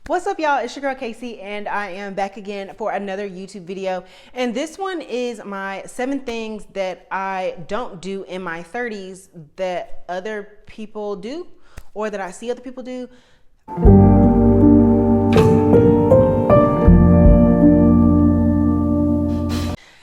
What's up, y'all? It's your girl Kasey, and I am back again for another YouTube video. And this one is my 7 things that I don't do in my 30s that other people do, or that I see other people do.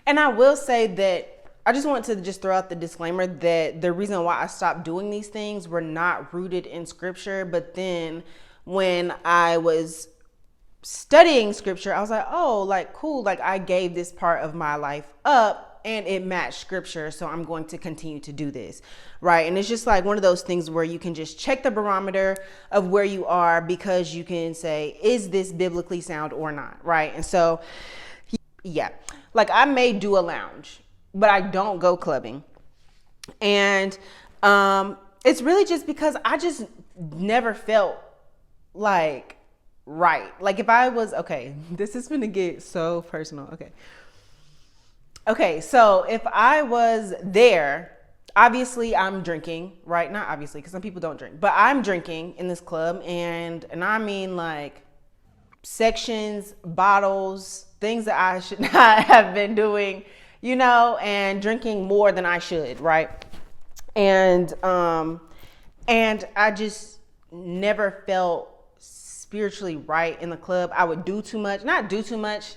And I will say that I just want to just throw out the disclaimer that the reason why I stopped doing these things were not rooted in scripture. But then when I was studying scripture, I was like, oh, like, cool. Like, I gave this part of my life up and it matched scripture. So I'm going to continue to do this. Right. And it's just like one of those things where you can just check the barometer of where you are, because you can say, is this biblically sound or not? Right. And so, yeah, like I may do a lounge, but I don't go clubbing. And it's really just because I just never felt like right. Like if I was, okay, this is gonna get so personal. Okay, so if I was there, obviously I'm drinking, right? Not obviously, because some people don't drink, but I'm drinking in this club, and I mean like sections, bottles, things that I should not have been doing, you know, and drinking more than I should, right? And I just never felt spiritually right in the club. I would do too much, not do too much.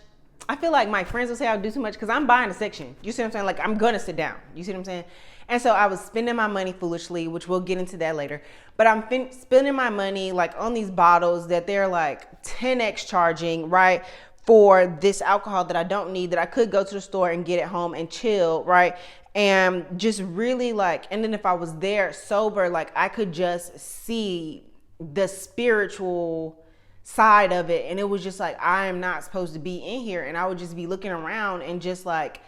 I feel like my friends would say I would do too much because I'm buying a section. You see what I'm saying? Like I'm gonna sit down. You see what I'm saying? And so I was spending my money foolishly, which we'll get into that later. But I'm spending my money like on these bottles that they're like 10x charging, right? For this alcohol that I don't need, that I could go to the store and get it home and chill, right? And just really like, and then if I was there sober, like I could just see the spiritual side of it. And it was just like, I am not supposed to be in here. And I would just be looking around and just like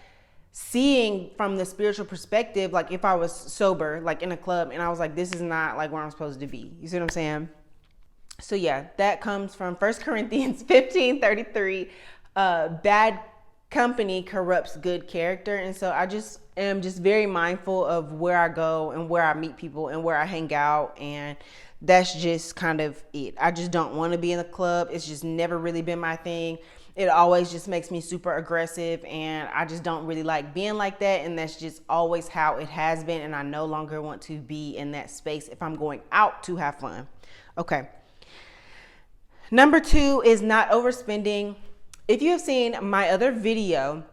seeing from the spiritual perspective, like if I was sober, like in a club, and I was like, this is not like where I'm supposed to be. You see what I'm saying? So yeah, that comes from 1 Corinthians 15:33. Bad company corrupts good character. And so I just am just very mindful of where I go and where I meet people and where I hang out. And that's just kind of it. I just don't want to be in the club. It's just never really been my thing. It always just makes me super aggressive, and I just don't really like being like that. And that's just always how it has been. And I no longer want to be in that space if I'm going out to have fun. Okay. Number 2 is not overspending. If you have seen my other video,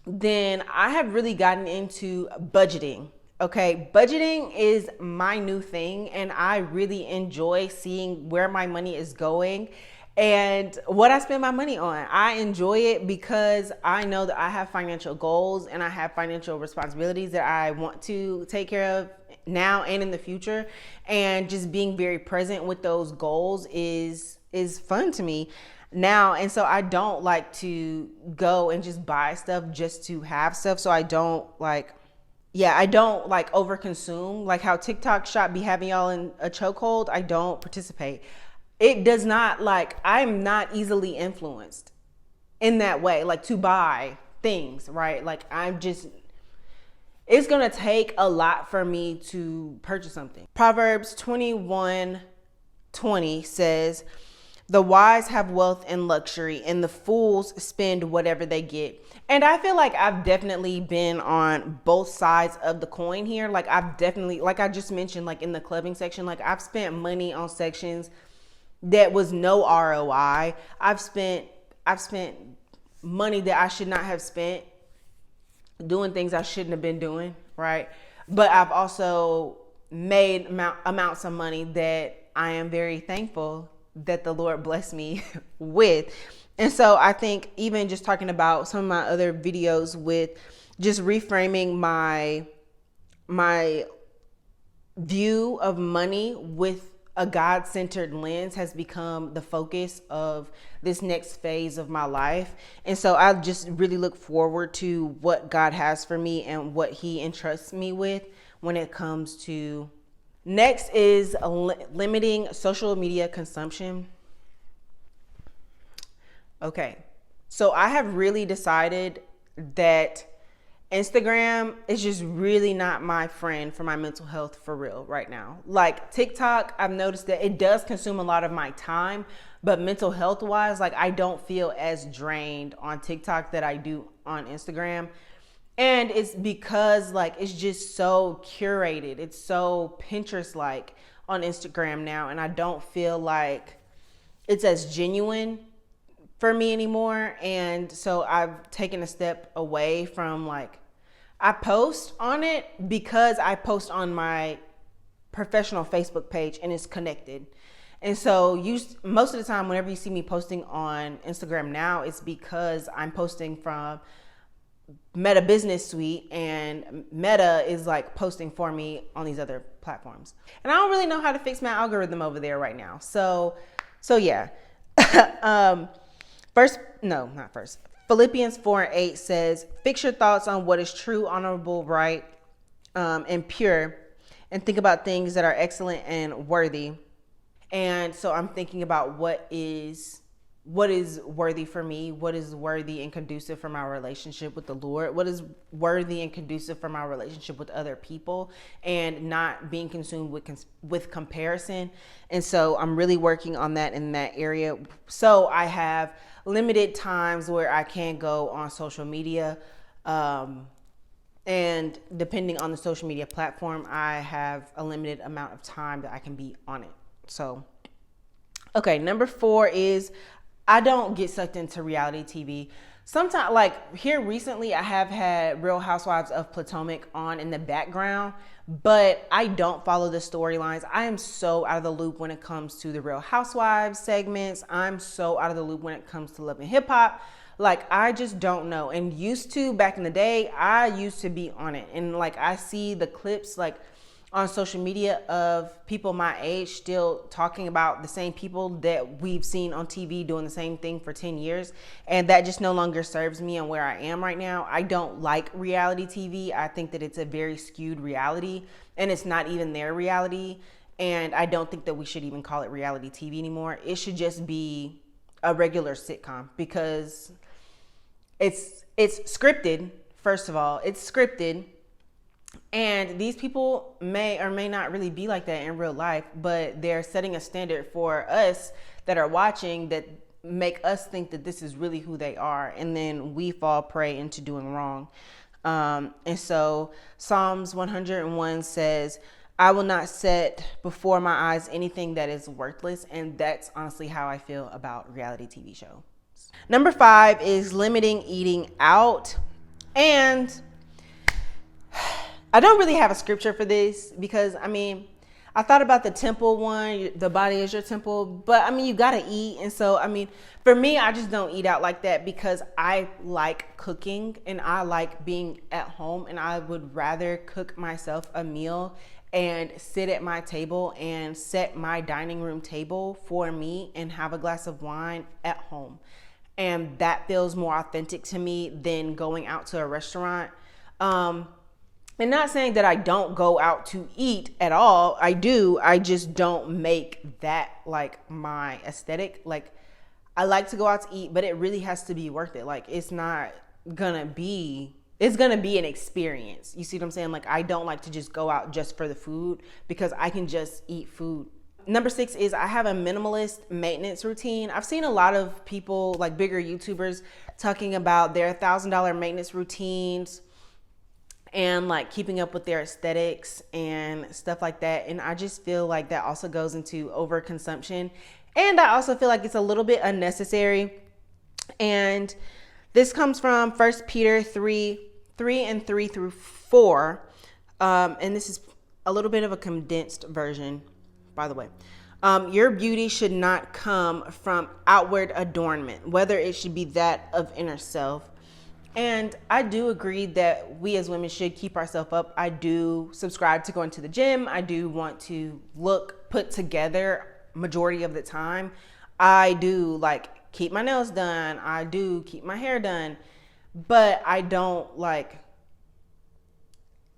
then I have really gotten into budgeting. Okay, budgeting is my new thing, and I really enjoy seeing where my money is going and what I spend my money on. I enjoy it because I know that I have financial goals and I have financial responsibilities that I want to take care of now and in the future. And just being very present with those goals is fun to me now. And so I don't like to go and just buy stuff just to have stuff. So I don't like overconsume, like how TikTok shop be having y'all in a chokehold. I don't participate. It does not, like, I'm not easily influenced in that way, like to buy things, right? Like it's going to take a lot for me to purchase something. Proverbs 21:20 says, the wise have wealth and luxury, and the fools spend whatever they get. And I feel like I've definitely been on both sides of the coin here. Like I've definitely, like I just mentioned, like in the clubbing section, like I've spent money on sections that was no ROI. I've spent money that I should not have spent doing things I shouldn't have been doing, right? But I've also made amounts of money that I am very thankful that the Lord blessed me with. And so I think even just talking about some of my other videos with just reframing my view of money with a God-centered lens has become the focus of this next phase of my life. And so I just really look forward to what God has for me and what he entrusts me with when it comes to. Next is limiting social media consumption. Okay, so I have really decided that Instagram is just really not my friend for my mental health for real right now. Like TikTok, I've noticed that it does consume a lot of my time, but mental health wise, like I don't feel as drained on TikTok that I do on Instagram. And it's because like it's just so curated. It's so Pinterest like on Instagram now, and I don't feel like it's as genuine for me anymore. And so I've taken a step away from like, I post on it because I post on my professional Facebook page and it's connected. And so most of the time, whenever you see me posting on Instagram now, it's because I'm posting from Meta Business Suite, and Meta is like posting for me on these other platforms. And I don't really know how to fix my algorithm over there right now. So yeah. Philippians 4:8 says, fix your thoughts on what is true, honorable, right, and pure, and think about things that are excellent and worthy. And so I'm thinking about what is worthy for me, what is worthy and conducive for my relationship with the Lord, what is worthy and conducive for my relationship with other people, and not being consumed with comparison. And so I'm really working on that in that area. So I have limited times where I can go on social media, and depending on the social media platform, I have a limited amount of time that I can be on it. So, okay, number 4 is I don't get sucked into reality TV. Sometimes, like here recently, I have had Real Housewives of Potomac on in the background, but I don't follow the storylines. I am so out of the loop when it comes to the Real Housewives segments. I'm so out of the loop when it comes to Love and Hip Hop. Like, I just don't know. And back in the day, I used to be on it. And like, I see the clips, like, on social media of people my age still talking about the same people that we've seen on TV doing the same thing for 10 years. And that just no longer serves me on where I am right now. I don't like reality TV. I think that it's a very skewed reality, and it's not even their reality. And I don't think that we should even call it reality TV anymore. It should just be a regular sitcom, because it's scripted. First of all, it's scripted. And these people may or may not really be like that in real life, but they're setting a standard for us that are watching that make us think that this is really who they are. And then we fall prey into doing wrong. And so Psalms 101 says, I will not set before my eyes anything that is worthless. And that's honestly how I feel about reality TV shows. Number 5 is limiting eating out. And I don't really have a scripture for this, because I thought about the temple one, the body is your temple, but you gotta eat. And so, for me, I just don't eat out like that, because I like cooking and I like being at home, and I would rather cook myself a meal and sit at my table and set my dining room table for me and have a glass of wine at home. And that feels more authentic to me than going out to a restaurant. And not saying that I don't go out to eat at all. I do. I just don't make that like my aesthetic. Like, I like to go out to eat, but it really has to be worth it. Like, it's gonna be an experience. You see what I'm saying? Like, I don't like to just go out just for the food, because I can just eat food. Number 6 is I have a minimalist maintenance routine. I've seen a lot of people, like bigger YouTubers, talking about their $1,000 maintenance routines and like keeping up with their aesthetics and stuff like that. And I just feel like that also goes into overconsumption. And I also feel like it's a little bit unnecessary. And this comes from 1 Peter 3:3-4. And this is a little bit of a condensed version, by the way. Your beauty should not come from outward adornment, whether it should be that of inner self. And I do agree that we as women should keep ourselves up. I do subscribe to going to the gym. I do want to look put together majority of the time. I do like keep my nails done. I do keep my hair done. But I don't like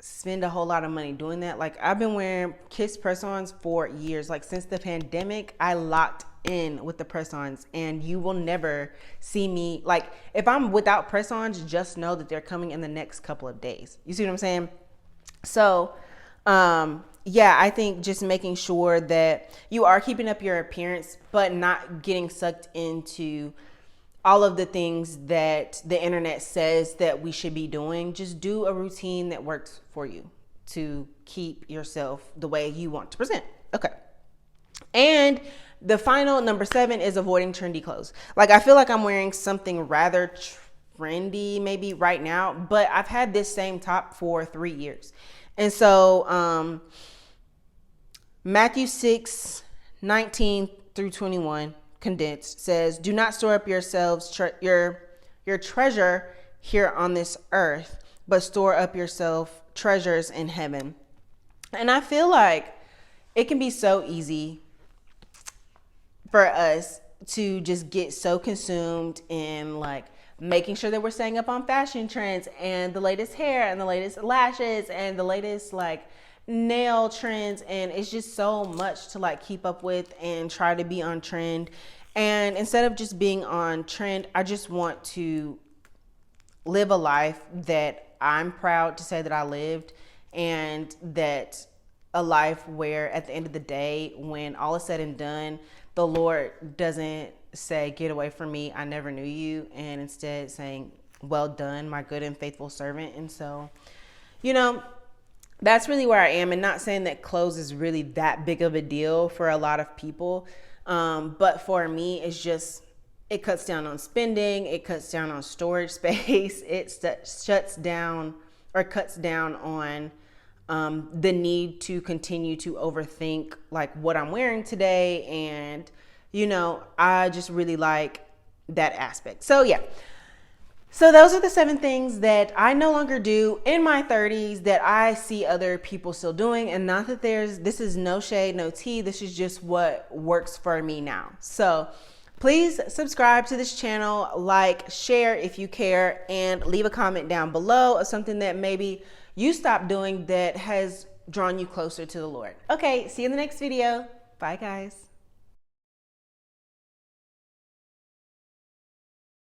spend a whole lot of money doing that. Like, I've been wearing Kiss press-ons for years. Like, since the pandemic, I locked in with the press-ons, and you will never see me, like, if I'm without press-ons, just know that they're coming in the next couple of days. You see what I'm saying? So yeah, I think just making sure that you are keeping up your appearance, but not getting sucked into all of the things that the internet says that we should be doing. Just do a routine that works for you to keep yourself the way you want to present. Okay. And the final, number 7, is avoiding trendy clothes. Like, I feel like I'm wearing something rather trendy maybe right now, but I've had this same top for 3 years. And so Matthew 6:19 through 21 condensed says, do not store up yourselves your treasure here on this earth, but store up yourself treasures in heaven. And I feel like it can be so easy for us to just get so consumed in like making sure that we're staying up on fashion trends and the latest hair and the latest lashes and the latest like nail trends, and it's just so much to like keep up with and try to be on trend. And instead of just being on trend, I just want to live a life that I'm proud to say that I lived, and that a life where at the end of the day, when all is said and done, the Lord doesn't say, get away from me, I never knew you, and instead saying, well done, my good and faithful servant. And so, you know, that's really where I am, and not saying that clothes is really that big of a deal for a lot of people. But for me, it's just, it cuts down on spending. It cuts down on storage space. It shuts down or cuts down on the need to continue to overthink like what I'm wearing today. And, you know, I just really like that aspect. So yeah. So those are the 7 things that I no longer do in my 30s that I see other people still doing. And not that this is no shade, no tea. This is just what works for me now. So please subscribe to this channel, like, share if you care, and leave a comment down below of something that maybe you stopped doing that has drawn you closer to the Lord. Okay, see you in the next video. Bye, guys.